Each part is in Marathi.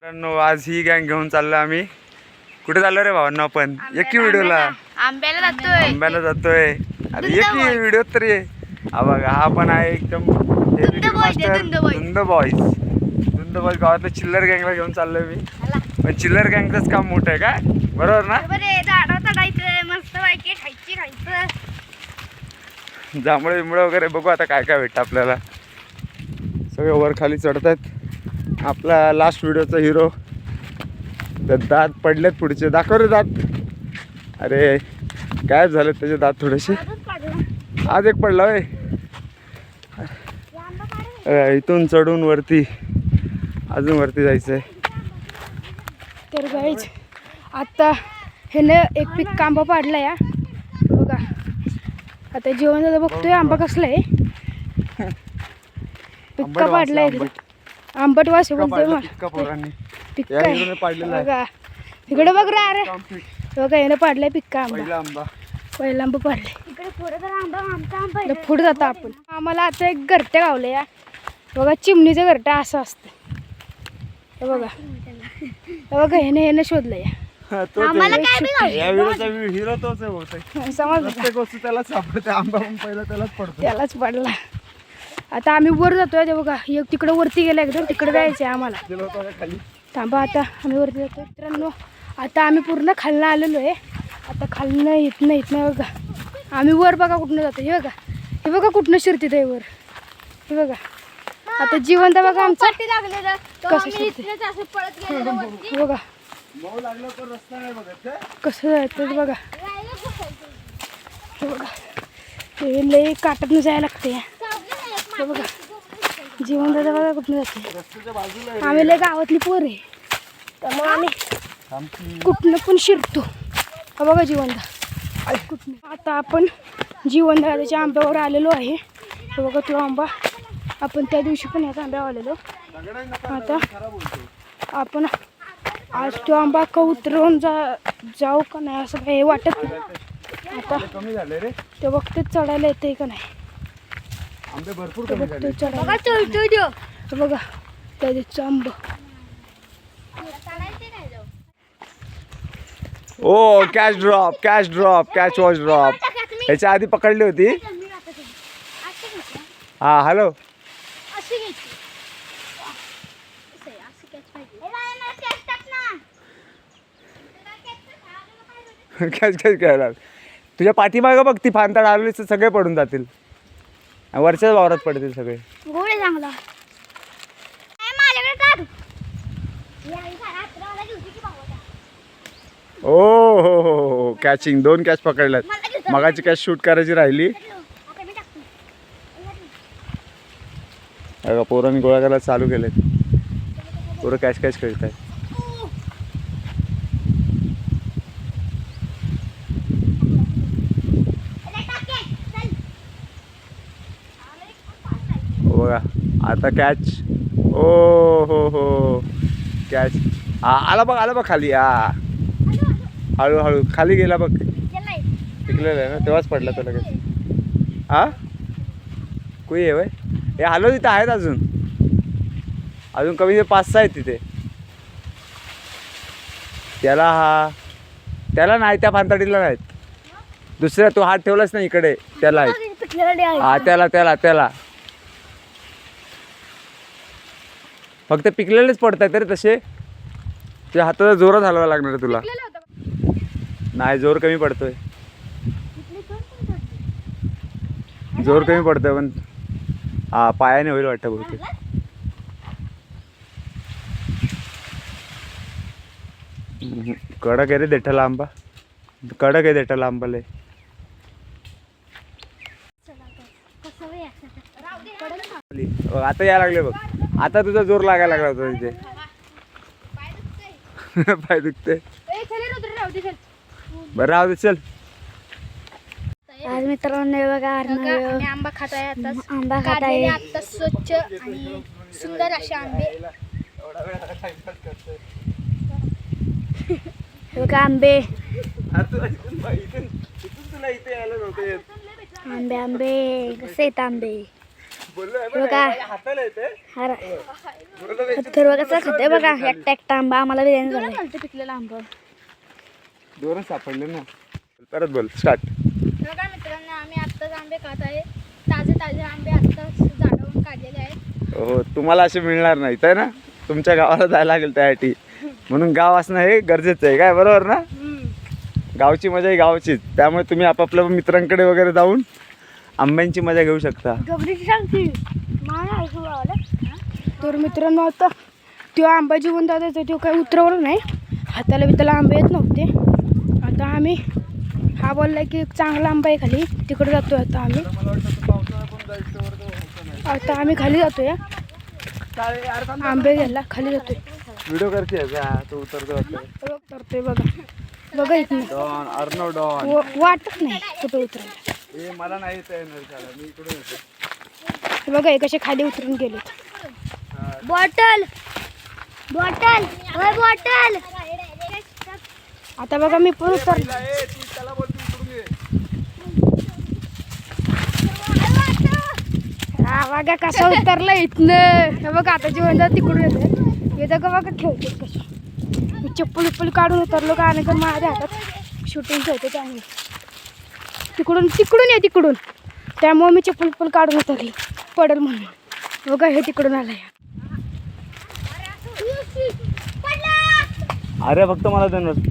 मित्रांनो, आज ही गँग घेऊन चाललो आम्ही. कुठे चाललो रे भावांना? आपण एकी व्हिडिओला आंब्याला जातोय. अरे एकी व्हिडिओ तरी हा बघा, हा पण आहे एकदम धुंद बॉईज. गावातलं चिल्लर गँगला घेऊन चाललोय मी. पण चिल्लर गँगच काम मोठं आहे का? बरोबर ना? जांभळे बिंबळे वगैरे बघू आता काय काय भेटतं आपल्याला. सगळे वर खाली चढतात. आपला लास्ट व्हिडिओचा हिरो. तर दात पडलेत पुढचे, दाखव रे दात. अरे काय झालं त्याचे दात थोडेसे. आज एक पडला होय. इथून चढून वरती अजून वरती जायचंय. तर गाईज आता ह्याने एक पिक्का आंबा पाडला या बघा. आता जेवण दादा बघतोय आंबा कसला आहे. पिक्का पाडलाय आंबट वास बोलतोय पिक्का बघा. इकडे बघ रे. अरे बघा याने पाडलाय पिक्का आंबा. पहिला आंबा पाडलाय. पुढे जातो आपण. आम्हाला आता एक घरटे गावले या बघा. चिमणीचं घरटा असं असतं बघा. बघा ह्याने शोधलं या. हिरो तोच आहे. समजलं त्याला सापडते. आंबा पहिला त्यालाच पडतो. त्यालाच पडला. आता आम्ही वर जातोय ते बघा. एक तिकडे वरती गेला एकदम. तिकडे जायचंय आम्हाला. थांबा आता आम्ही वरती जातोय. मित्रांनो आता आम्ही पूर्ण खालनं आलेलो आहे. आता खालनं इथनं बघा. आम्ही वर बघा कुठनं जातो. हे बघा कुठनं शिरतीत आहे वर. हे बघा आता जिवंत बघा आमचा कसं शिरते बघा. कसं जायचं बघा. हे बघा ते लई काटातनं जायला लागते. हे बघा जीवन दादा बघा कुठनं जाते. आम्ही लय गावातली पोर आहे त्यामुळे आम्ही कुठनं पण शिरतो. हा बघा जीवनदा कुठनं. आता आपण जीवन दादाच्या आंब्यावर आलेलो आहे. हे बघा तो आंबा. आपण त्या दिवशी पण याचा आंब्यावर आलेलो. आता आपण आज तो आंबा का उतरवून जाऊ का नाही असं काही वाटत नाही. आता ते बघते चढायला येते का नाही. बघा त्या दिवशी आंबा. ओ कॅच ड्रॉप वॉच ड्रॉप. ह्याच्या आधी पकडली होती. हा हॅलो. कॅच खेळणार. तुझ्या पाठीमागं बघ ती फांताड आलेली सगळे पडून जातील. वरच्याच वावरात पडतील सगळे. चांगला ओ हो कॅचिंग. 2 कॅच पकडल्यात. मगाची कॅच शूट करायची राहिली. पोरांनी गोळा करायला चालू केलेत. पोरं कॅच खेळत आहेत. बघा आता कॅच. ओ हो कॅच. आला बघ खाली. हळूहळू खाली गेला बघ. टिकलेलं आहे ना तेव्हाच पडला तो लगेच. कुई आहे वय. हे हॅलो तिथे आहेत अजून कमी 5-6 आहेत तिथे. त्याला नाही. त्या फांताडीला नाहीत. दुसऱ्या तू हात ठेवलाच नाही इकडे त्याला आहेत. त्याला फक्त पिकलेलेच पडतात रे तसे. तुझ्या हाताचा जोरात हलवा लागणार तुला. नाही जोर कमी पडतोय. पण पायाने होईल वाटतं बहुतेक. कडक आहे रे देठाला आंबा. लय. आता यायला लागले बघ. आता तुझा जोर लागायला लागला होता तिथे. पाय दुखते. बरं राहू दे चल. आज मित्रांनो बघा आंबा खात आहे. आता स्वच्छ आणि सुंदर असे आंबे बघा. आंबे कसे आहेत आंबे. बघा अथर्व कसा खाते बघा एकटा एकटा आंबा आम्हाला बिर्याणी झाला पिकलेला आंबा दोरच सापडले ना. परत बोल स्टार्ट. बघा मित्रांनो आम्ही आत्ताच आंबे खात आहे. ताजे ताजे आंबे आत्ताच झाडावरून काढलेले आहेत. हो तुम्हाला असे मिळणार नाहीत आहे ना. तुमच्या गावाला जायला लागेल त्यासाठी. म्हणून गाव असणं हे गरजेचं आहे काय बरोबर ना. गावची मजा ही गावचीच. त्यामुळे तुम्ही आपापल्या मित्रांकडे वगैरे जाऊन आंब्यांची मजा घेऊ शकता. तर मित्रांनो आता तो आंबा जीवन दादाचा तो काही उतरवला नाही. हाताला बिताला आंबे येत नव्हते. आता आम्ही हा बोलला की चांगला आंबा आहे खाली तिकडे जातोय. आता आम्ही खाली जातोय आंबे घ्यायला खाली जातोय. व्हिडिओ करते तो उतरतो करतोय बघा बघा इथून डॉन अर्नो डॉन वाटत नाही कुठं उतरायला. हे मला नाही येत मी इकडून येतो. बघा हे कसे खाली उतरून गेले. बॉटल बॉटल बॉटल आता बघा मी पण उतरलो. हा बघा कसा उतरला इथनं. हे बघा आता जीवन तिकडून येते येतं का बघा खेळते कशी. मी चप्पल उप्पल काढून उतरलो का आणि माझ्या हातात शूटिंग होते त्यामुळे तिकडून तिकडून ये तिकडून त्यामुळे मी चप्पल उप्पल काढून उतरली पडेल म्हणून. बघा हे तिकडून आलं. अरे फक्त मला देणार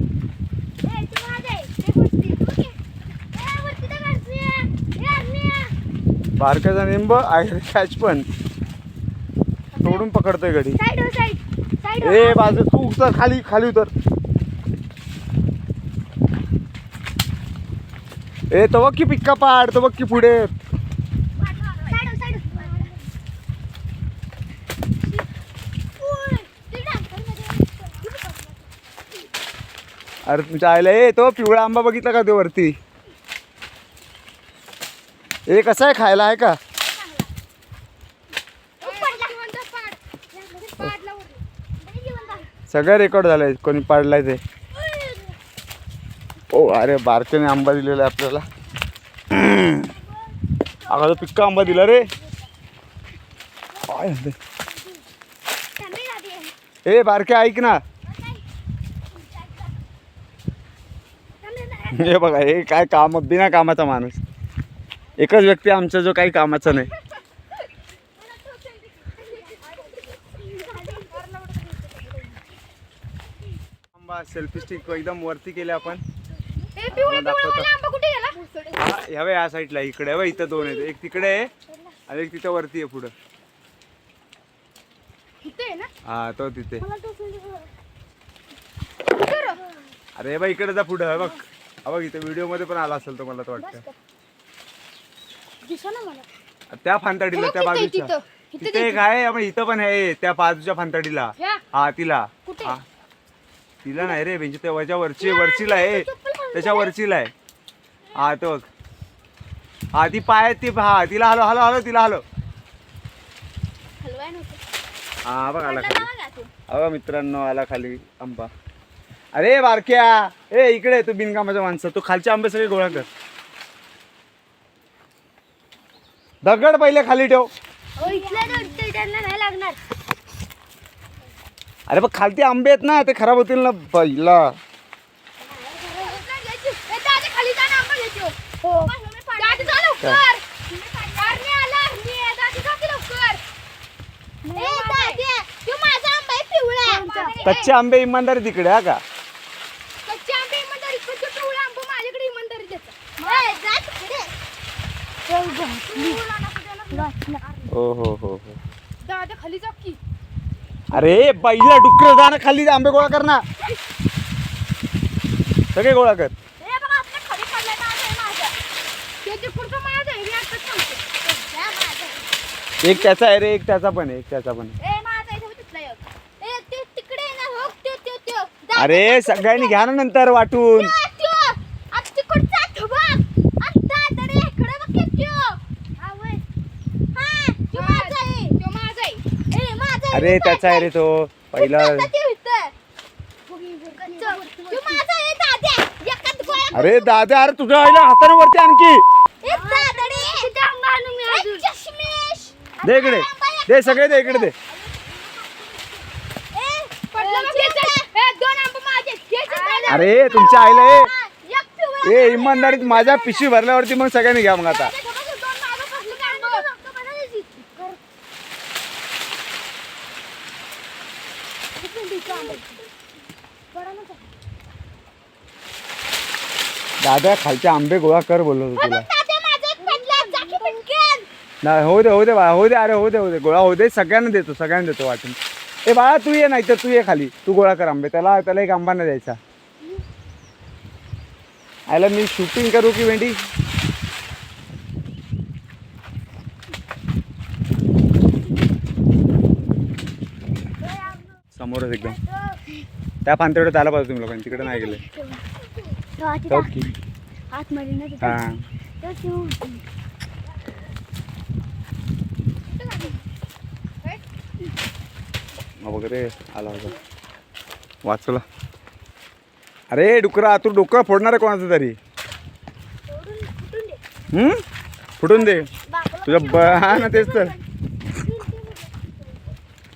बारकाचा निंब आहे कॅच पण तोडून पकडतोय गडी. ए बाजू तू उतर खाली खाली उतर. ए तो बघ की पिक्का पाड तो बघ की पुढे. अरे तुमच्या आईला ए तो पिवळा आंबा बघितला का तो वरती. ए कसा आहे खायला आहे का. सगळं रेकॉर्ड झालंय कोणी पाडलाय ते. ओ अरे बारकेने आंबा दिलेला आहे आपल्याला. अगं तो पिक्का आंबा दिला रे. ए बारके ऐक ना. हे बघा हे काय काम बिना कामाचा माणूस. एकच व्यक्ती आमचा जो काही कामाचा नाही. आंबा सेल्फी स्टिक एकदम वरती केले आपण. हवे या साईडला इकडे हवं. इथं दोन आहेत. एक तिकडे आहे आणि एक तिथं वरती आहे पुढं. हा तो तिथे. अरे बा इकडे जा पुढं बघ. बघ इथे व्हिडिओ मध्ये पण आला असेल तो मला तर वाटतं. त्या फांताडीला त्या बाजूच्या तिथे एक आहे. इथं पण आहे त्या बाजूच्या फांताडीला. हा तिला तिला नाही रे बेंच त्या वरचीला आहे. त्याच्या वरचीला आहे. हा तो बघ. हा ती पाय ती हा तिला हलो हलो हलो तिला हलो. हा बघ आला खाली. अगं मित्रांनो आला खाली आंबा. अरे बारक्या ए इकडे तू बिनकामाचा माणसं. तू खालचे आंबे सगळे गोळा कर. दगड पहिले खाली ठेव. अरे बघ खालती आंबे आहेत ना ते खराब होतील ना पहिला. कच्चे आंबे इमानदारी तिकडे हा का. हो हो हो हो दादा खाली जा की. अरे बाईला डुक्कर जा ना खाली आंबे गोळा कर ना. सगळे गोळा कर. एक त्याचा आहे रे एक त्याचा पण आहे. एक त्याचा पण आहे. अरे सगळ्यांनी घ्या ना नंतर वाटून. अरे त्याचा आहे रे तो पहिला. अरे दादा अरे तुझ्या आईला हाताने वरती आणखी दे इकडे, दे सगळे दे इकडे दे. अरे तुमच्या आईला ए इमानदारीत माझ्या पिशवी भरल्यावरती मग सगळ्यांनी घ्या मग आता. दादा खालचे आंबे गोळा कर बोललो तुला. नाही होऊ दे बाळा, होऊ दे. अरे होऊ दे गोळा होऊ दे. सगळ्यांना देतो वाटून. ए बाळा तू ये, नाही तर तू ये खाली, तू गोळा कर आंबे. त्याला एक आंबा नाही द्यायचा. आयला मी शूटिंग करू की भेंडी. समोरच एकदम त्या पानतेवढं त्याला पाहिजे तुम्ही लोकांनी, तिकडे नाही गेले. हा वगैरे आला होता वाचला. अरे डुकरा, तू डोकं फोडणार आहे कोणाचं तरी. फुटून दे तुझ्या. हा ना तेच तर.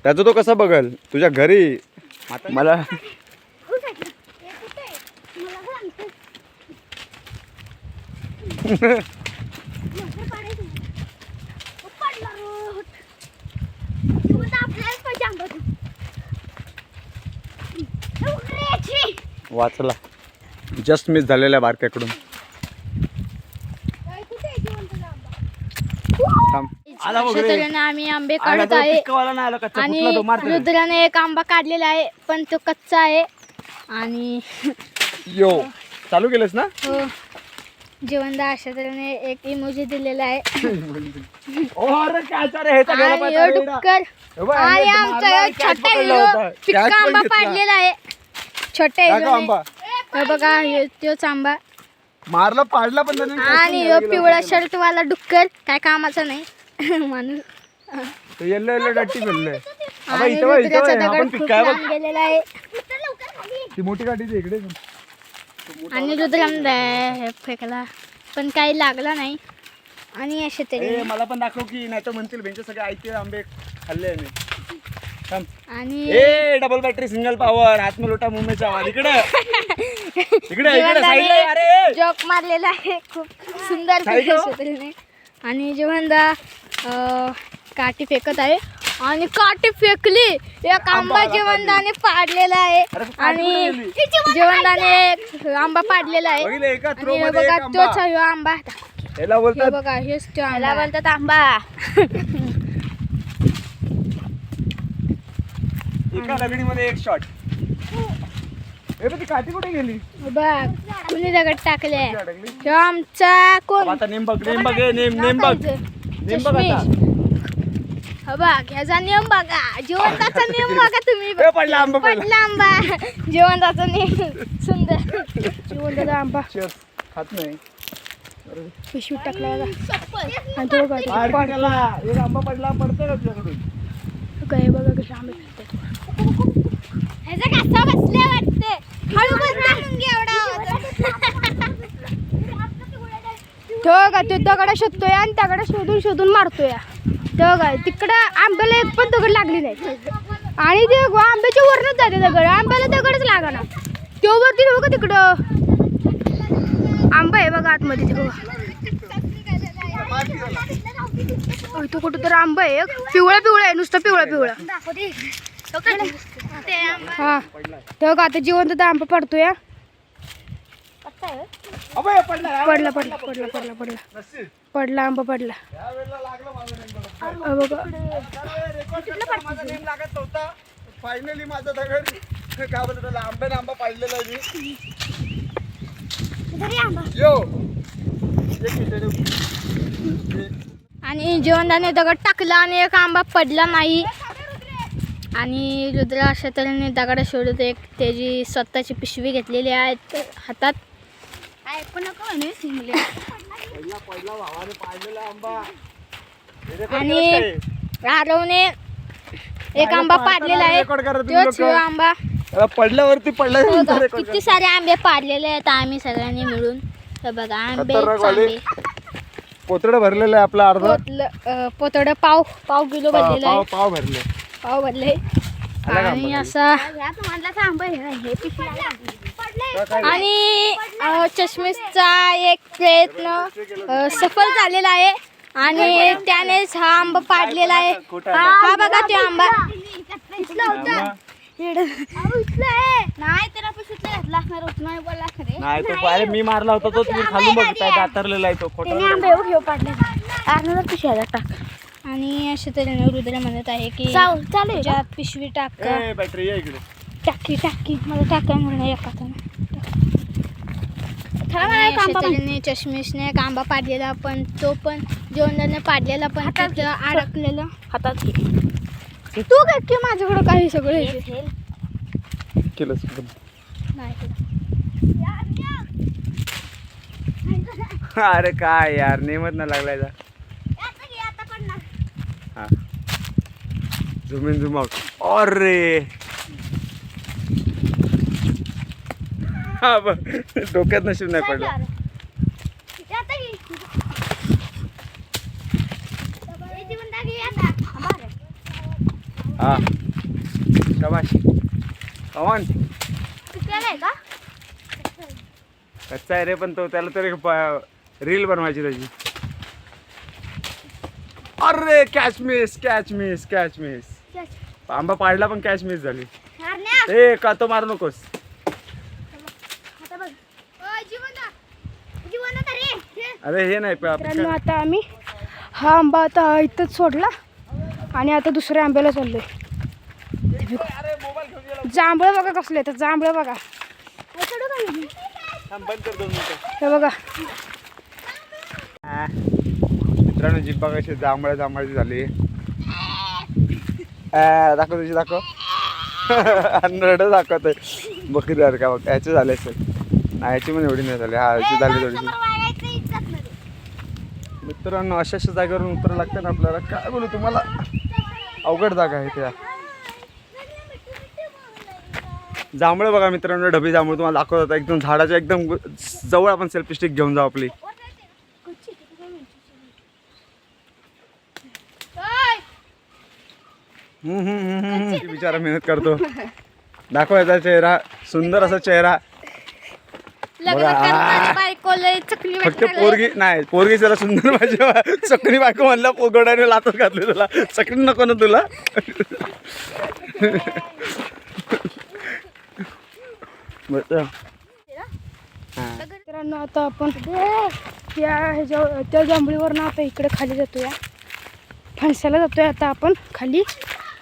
त्याचं तो कसा बघल तुझ्या घरी. मला वाचला. जस्ट मिस झालेल्या बारक्याकडून. आम्ही आंबे काढत आहे आणि रुद्राने एक आंबा काढलेला आहे पण तो कच्चा आहे. आणि यो चालू केलंस ना. हो जीवनदा अशा तऱ्हेने एक इमोजी दिलेला आहे. आणि डुक्कर आणि आमचा छोटा हिरो पिक्का आंबा पाडलेला आहे. छोटा हिरो हे बघा तोच आंबा मारला पाडला पण. आणि पिवळा शर्ट वाला डुक्कर काय कामाचा नाही माणूस. येल्लो येल्लो डट्टी फिरले. आणि रुद्राचा दगड खूप लांब गेलेला आहे. ती मोठी गाठी इकडे. आणि रुद्राने फेकला पण काही लागला नाही. आणि असे तरी मला पण दाखव की, नाही तर म्हणतील बेंचे सगळे आयते आंबे खाल्ले मी. आणि A double battery single power हात में लोटा मुंह में चावल. इकडे अरे जॉक मारलेला आहे खूप सुंदर. आणि जीवनदा काठी फेकत आहे आणि काठी फेकली. एक आंबा जीवनदाने पाडलेला आहे आणि जीवनदाने आंबा पाडलेला आहे. आणि बघा तोच आहे आंबा. बघा हेच तो आंबा बोलतात आंबा. एका दगडीमध्ये एक शॉट. ती काठी कुठे गेली बघ. कुणी दगड टाकले. आमचा कोण आता नेम बघ ह्याचा नियम बघा. जीवनदाचा नियम बघा तुम्ही. पडला आंबा जीवनदाचा नियम सुंदर. जीवनदाचा आंबा खात नाही. पिशवीत टाकला आंबा पडला पडतो का तुझ्याकडून. काय बघा कसे आंबे बसले वाटते. हळू तो दगड शोधतोय आणि त्याकडे शोधून मारतोय. तेव्हा काय तिकडं आंब्याला एक पण दगड लागली नाही. आणि ते आंब्याच्या वरनच जाते दगड. आंब्याला दगडच लागना. तो वरती बघा तिकडं आंबा आहे बघा आतमध्ये. ते बघा तो कुठं तर आंबा आहे. पिवळा आहे नुसतं पिवळा. हा तेव्हा आता जिवंत आंबा पडतोय. पडला आंबा पडला. फायनली माझा दगड काय बोलतो आंब्याने आंबा पाडलेला आहे. आणि जीवनदाने दगड टाकला आणि एक आंबा पडला नाही. आणि रुद्रा अशा तऱ्हेने दगड शोधत एक त्याची स्वतःची पिशवी घेतलेली आहे हातात. आणि आरवने एक आंबा पाडलेला आहे. तोच आंबा पडल्यावरती पडला. किती सारे आंबे पाडलेले आहेत आम्ही सगळ्यांनी मिळून. बघा आंबे पोतडं भरलेलं आहे आपलं अर्ध. पोतडं पाव किलो भरलेलं आहे. पाव भरले. पाव भरले आला का आणि आंबा असा आणि चष्मेशचा एक प्रयत्न सफल झालेला आहे आणि त्यानेच हा आंबा पाडलेला आहे. हा बघा तो आंबा नाही तो अरे मी मारला होता तो तुम्ही खालून बघताय दातरलेला आहे तो खोटा. आणि अशा तऱ्हेने रुद्र म्हणत आहे की ज्यात पिशवी टाक बॅटरी आहे इकडे. टाकी मला टाकाय म्हणून एका तऱ्हेने चष्मेशने एक आंबा पाडलेला पण तो पण जेवणाने पाडलेला पण त्याचं अडकलेलं हातात. तू काय की माझ्याकडं काही सगळं केलं नाही. अरे काय यार नेमत ना लागलाय जा. हा झूम इन झूम आउट. अरे हा बघ डोक्यात नशीब नाही पडलं. हा शाबाश कमान. कच्चा आहे रे पण तो त्याला तरी रील बनवायची त्याची. अरे कॅच मिस. आंबा पाडला पण कॅच मिस झाली. ए का तो मारू नकोस. अरे हे नाही आता आम्ही हा आंबा आता इथंच सोडला आणि आता दुसऱ्या आंब्याला चाललोय. जांभळं बघा कसले तर जांभळं बघा. हे बघा मित्रांनो जीप बघा कशी जांभळाची झाली. दाखव तुझी दाखव. रड दाखवत बकरी जर का बघ याचे झाले असेल. नाही याची पण एवढी नाही झाली. हा याची झाली थोडीशी. मित्रांनो अशा जागेवरून उतरावं लागतं ना आपल्याला. काय बोलू तुम्हाला अवघड जागा आहे त्या. जांभळं बघा मित्रांनो ढबी जांभूळ तुम्हाला दाखवत होता. एकदम झाडाच्या एकदम जवळ आपण सेल्फी स्टिक घेऊन जाऊ आपली. बिचारा मेहनत करतो. दाखवायचा चेहरा सुंदर असा चेहरा. फक्त पोरगी नाही पोरगी जरा सुंदर पाहिजे. चकणी बायको म्हणला पोगोड्याने लातच घातली तुला. चकणी नको ना तुला. मित्रांनो आता आपण त्या जांभळीवरनं आता इकडे खाली जातोय. फणसाला जातोय आता आपण खाली.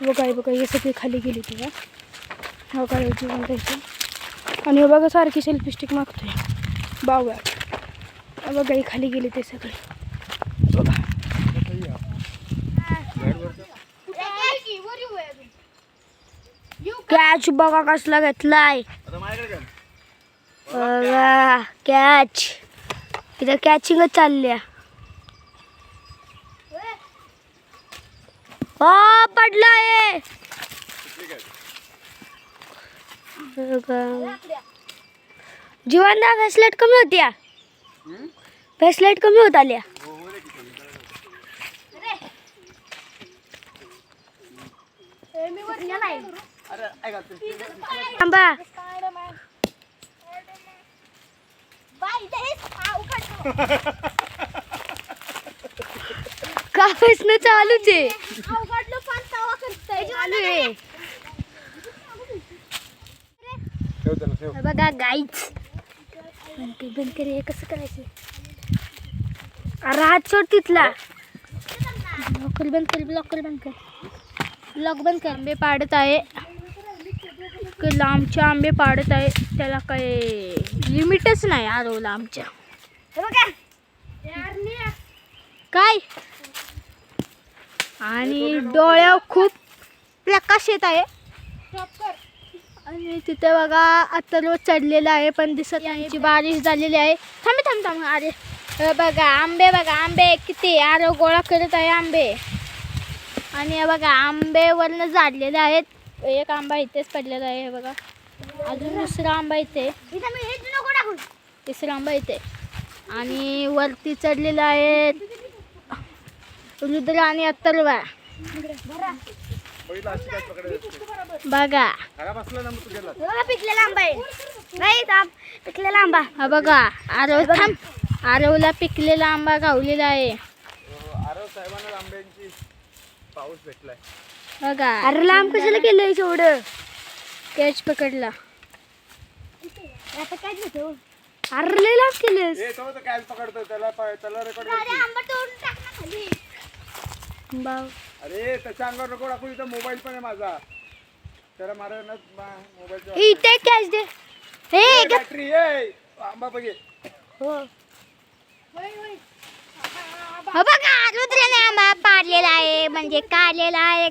बघा हे सगळी खाली गेली तुझ्या. हो काय जीवन द्यायचं. आणि हे बघा सारखी सेल्फी स्टिक मागतोय बावळा. बघा ही खाली गेली ते सगळे. बघा कॅच बघा कसला घेतलाय. बघा कॅच इथं कॅचिंगच चालल्या. हो पडलाय. जीवनदा फेसलाईट कमी होत्या. फेसलाईट कमी होत आल्या. आंबा कापासनं चालूच आहे. बघा गाईच बंद कर. हे कसं करायचं. अरे हात सोड तिथला. लॉकर बंद कर. लॉक बंद कर. आंबे पाडत आहे. लांबचे आंबे पाडत आहे. त्याला काय लिमिटच नाही आरवला आमच्या. काय आणि डोळ्यावर खूप प्रकाश येत आहे. आणि तिथे बघा आता रोज चढलेला आहे पण दिसत नाही. बारिश झालेली आहे. थांब. अरे बघा आंबे किती आरव गोळा करत आहे आंबे. आणि बघा आंबे वरनं झाडलेले आहेत. एक आंबा इथेच पडलेला आहे. हे बघा अजून दुसरा आंबा इथे. तिसरा आंबा इथे आणि वरती चढलेला आहे रुद्र आणि अथर्वा. बघा पिकलेला आंबा आहे. नाही पिकलेला आंबा हा बघा. आरवला पिकलेला आंबा गावलेला आहे. आरव साहेबांना आंब्यांची पाऊस भेटलाय बघा. अरे लांब कशाला केलंय एवढं. कॅच पकडला. आता काय घेतो. अरे लय लांब केलंस. तो कॅच पकडतो त्याला रेकॉर्ड. अरे त्याच्या अंगावर नको टाकू. इथं मोबाईल पण आहे माझा. त्याला मारायला मोबाईलचा इथे कॅच दे. हे बॅटरी आंबा बघे. हो बघा रुद्राने आंबा पाडलेला आहे. म्हणजे काढलेला आहे.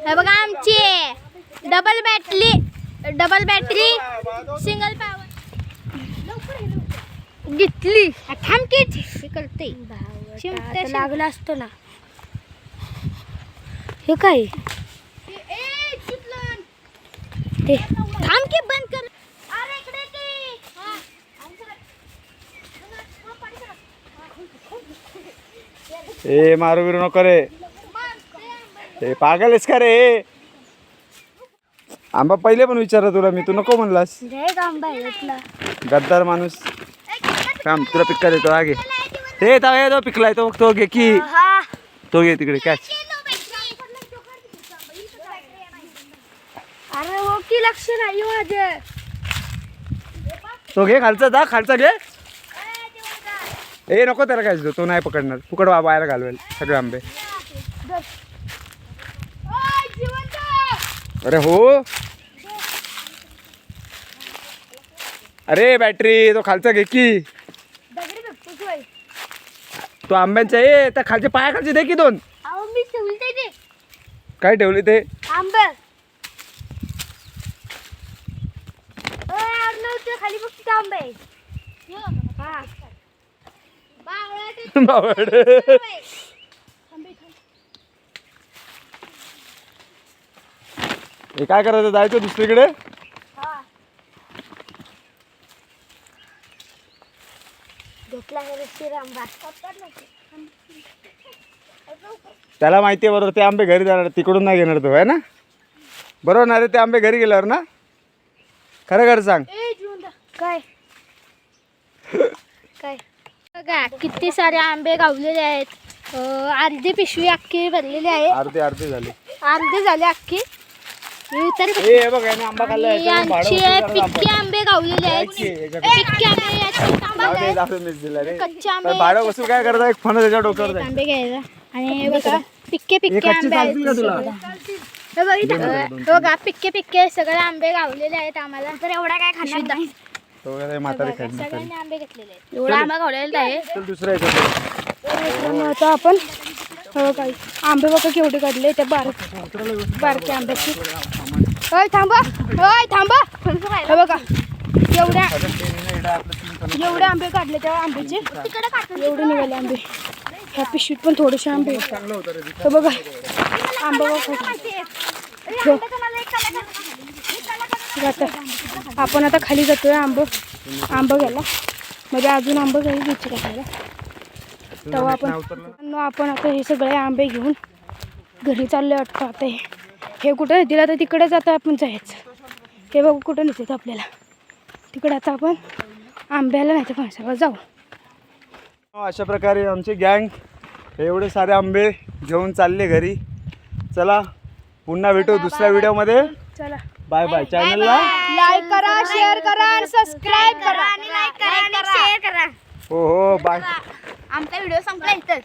हे बघा आमची डबल बॅटरी सिंगल पॉवर घेतली. थांबकीच करते लागला असतो ना. हे काय थांबकी बंद कर. ए मारू बिरू नको रे. ए पागल आहेस का रे. आंबा पहिले पण विचारला तुला मी. तू नको म्हणलास. गद्दार माणूस. काम तुला पिक्का देतो आगे. हे तो पिकलाय तो घे की. तो घे तिकडे कॅच. अरे हो की लक्ष नाही माझं. तो घे खालचा घे. ए नको त्याला काय तो नाही पकडणार. फुकट बाहेर घालवेल सगळे आंबे. अरे हो. अरे बॅटरी तो खालचा घे की. तो आंब्यांचा आहे त्या खालच्या पायाखालचे दे की 2. काय ठेवले ते आंबे खाली बघ आंबे. बावड. हे काय करायचं. जायचं दुसरीकडे. त्याला माहिती आहे बरोबर. ते आंबे घरी जाणार तिकडून नाही घेणार तो आहे ना. बरोबर ना रे. ते आंबे घरी गेल्यावर ना. खरं सांग. काय काय बघा किती सारे आंबे गावलेले आहेत. अर्धी पिशवी अख्खी भरलेली आहे. अर्धे झाले अख्खी. आंबा खाल्ला. पिक्के आंबे गावलेले आहेत. कच्चे आंबे भाडं वसूल काय करता. एक फोन त्याच्या डोक्यावर जाईल. आंबे घ्यायला. आणि बघा पिक्के आंबे आहेत. बघा पिक्के सगळे आंबे गावलेले आहेत आम्हाला. तर एवढा काय खाणार. सगळ्यांनी आंबे घेतलेले आहेत. एवढा आंबा गावलेला आहे. दुसऱ्या आता आपण काही आंबे बघा केवढे काढले. त्या बारके आंब्याची. थांबा हे बघा एवढे आंबे काढले त्या आंब्याचे. एवढे निघाले आंबे. ह्या पिशवीत पण थोडेसे आंबे. हे बघा आंबा आपण आता खाली जातोय आंबा घ्यायला. म्हणजे अजून आंबे काही घ्यायचे टाकायला. तेव्हा आपण आता हे सगळे आंबे घेऊन घरी चालले वाटतं. आता हे कुठं नेतील. आता तिकडे जाता आपण जायचं. हे बघू कुठं नेतात आपल्याला. तिकडे आता आपण आंब्याला नाही तर फणसाला जाऊ. अशा प्रकारे आमची गँग एवढे सारे आंबे घेऊन चालले घरी. चला पुन्हा भेटू दुसऱ्या व्हिडिओमध्ये. चला बाय बाय. चॅनलला लाईक करा, शेअर करा आणि सबस्क्राईब करा. हो बाय. आमचा व्हिडिओ संपला इथं.